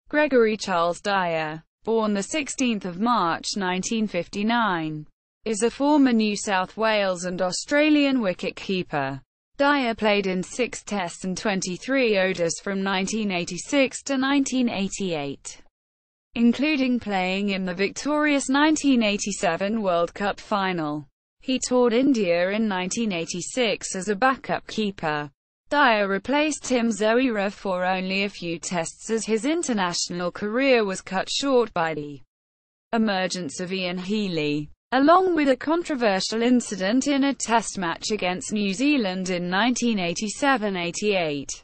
Gregory Charles Dyer, born the 16th of March 1959, is a former New South Wales and Australian wicket-keeper. Dyer played in 6 Tests and 23 ODIs from 1986 to 1988, including playing in the victorious 1987 World Cup final. He toured India in 1986 as a backup keeper. Dyer replaced Tim Zoehrer for only a few tests as his international career was cut short by the emergence of Ian Healy, along with a controversial incident in a test match against New Zealand in 1987-88.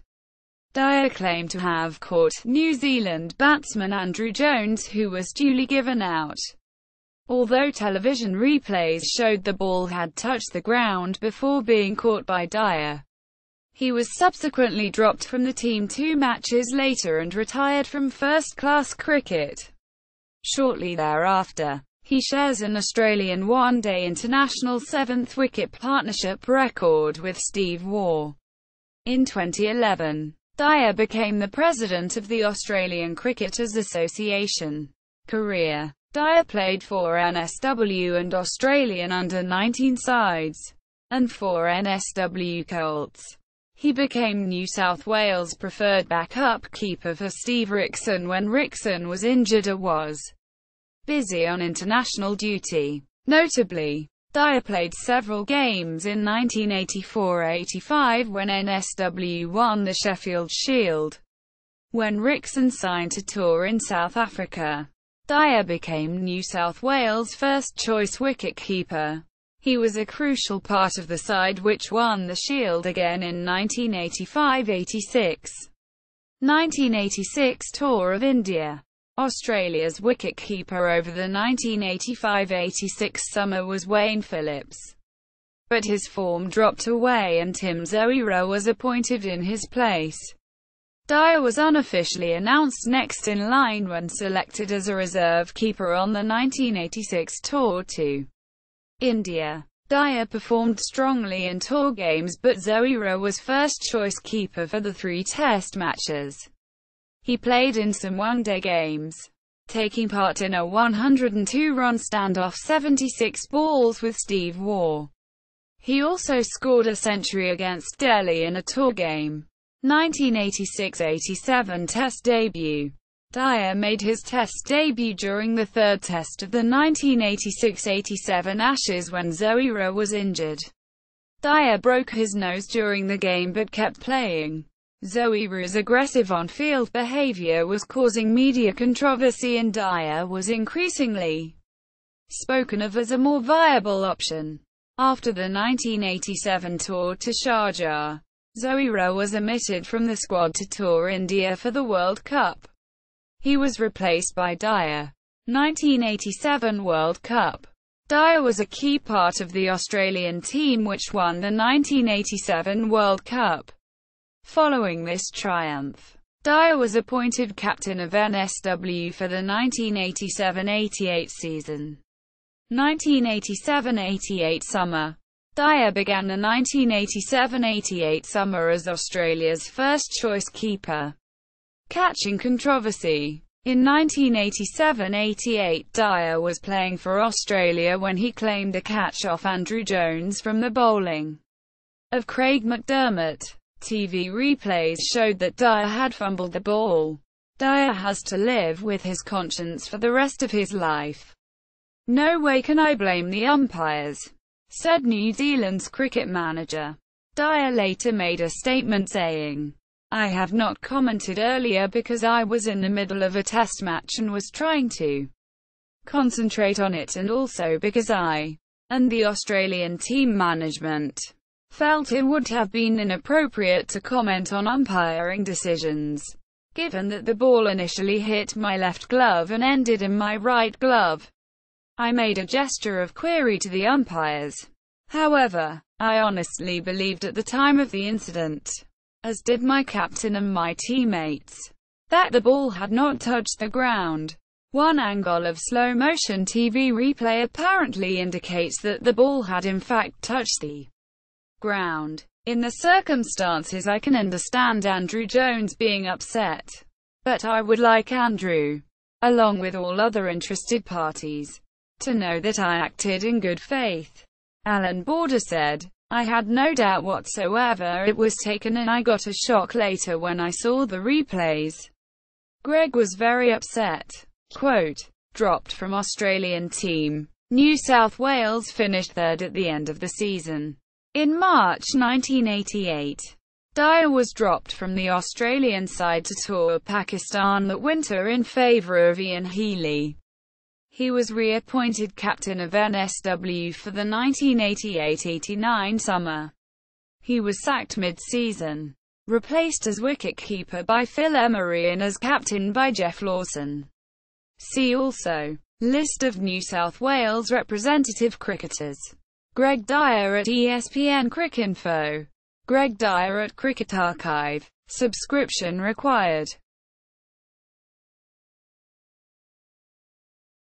Dyer claimed to have caught New Zealand batsman Andrew Jones, who was duly given out, although television replays showed the ball had touched the ground before being caught by Dyer. He was subsequently dropped from the team 2 matches later and retired from first-class cricket. Shortly thereafter, he shares an Australian one-day international 7th wicket partnership record with Steve Waugh. In 2011, Dyer became the president of the Australian Cricketers Association. Career: Dyer played for NSW and Australian under-19 sides, and for NSW Colts. He became New South Wales' preferred backup keeper for Steve Rickson when Rickson was injured or was busy on international duty. Notably, Dyer played several games in 1984-85 when NSW won the Sheffield Shield. When Rickson signed to tour in South Africa, Dyer became New South Wales' first-choice wicket-keeper. He was a crucial part of the side which won the Shield again in 1985-86. 1986 Tour of India. Australia's wicket-keeper over the 1985-86 summer was Wayne Phillips, but his form dropped away and Tim Zoehrer was appointed in his place. Dyer was unofficially announced next in line when selected as a reserve keeper on the 1986 tour to India. Dyer performed strongly in tour games, but Zoehrer was first-choice keeper for the 3 test matches. He played in some one-day games, taking part in a 102-run standoff 76 balls with Steve Waugh. He also scored a century against Delhi in a tour game. 1986-87 Test debut. Dyer made his Test debut during the 3rd Test of the 1986-87 Ashes when Zoehrer was injured. Dyer broke his nose during the game but kept playing. Zoehrer's aggressive on-field behavior was causing media controversy and Dyer was increasingly spoken of as a more viable option. After the 1987 tour to Sharjah, Zoehrer was omitted from the squad to tour India for the World Cup. He was replaced by Dyer. 1987 World Cup. Dyer was a key part of the Australian team which won the 1987 World Cup. Following this triumph, Dyer was appointed captain of NSW for the 1987-88 season. 1987-88 summer. Dyer began the 1987-88 summer as Australia's first-choice keeper, catching controversy. In 1987-88, Dyer was playing for Australia when he claimed a catch off Andrew Jones from the bowling of Craig McDermott. TV replays showed that Dyer had fumbled the ball. Dyer has to live with his conscience for the rest of his life. "No way can I blame the umpires," said New Zealand's cricket manager. Dyer later made a statement saying, "I have not commented earlier because I was in the middle of a test match and was trying to concentrate on it, and also because I and the Australian team management felt it would have been inappropriate to comment on umpiring decisions, given that the ball initially hit my left glove and ended in my right glove. I made a gesture of query to the umpires. However, I honestly believed at the time of the incident, as did my captain and my teammates, that the ball had not touched the ground." One angle of slow-motion TV replay apparently indicates that the ball had in fact touched the ground. "In the circumstances I can understand Andrew Jones being upset. But I would like Andrew, along with all other interested parties, to know that I acted in good faith. Alan Border said, I had no doubt whatsoever it was taken, and I got a shock later when I saw the replays. Greg was very upset. Quote, dropped from Australian team. New South Wales finished third at the end of the season. In March 1988, Dyer was dropped from the Australian side to tour Pakistan that winter in favour of Ian Healy. He was reappointed captain of NSW for the 1988-89 summer. He was sacked mid-season, replaced as wicket-keeper by Phil Emery and as captain by Geoff Lawson. See also, list of New South Wales representative cricketers. Greg Dyer at ESPN Cricinfo. Greg Dyer at Cricket Archive. Subscription required.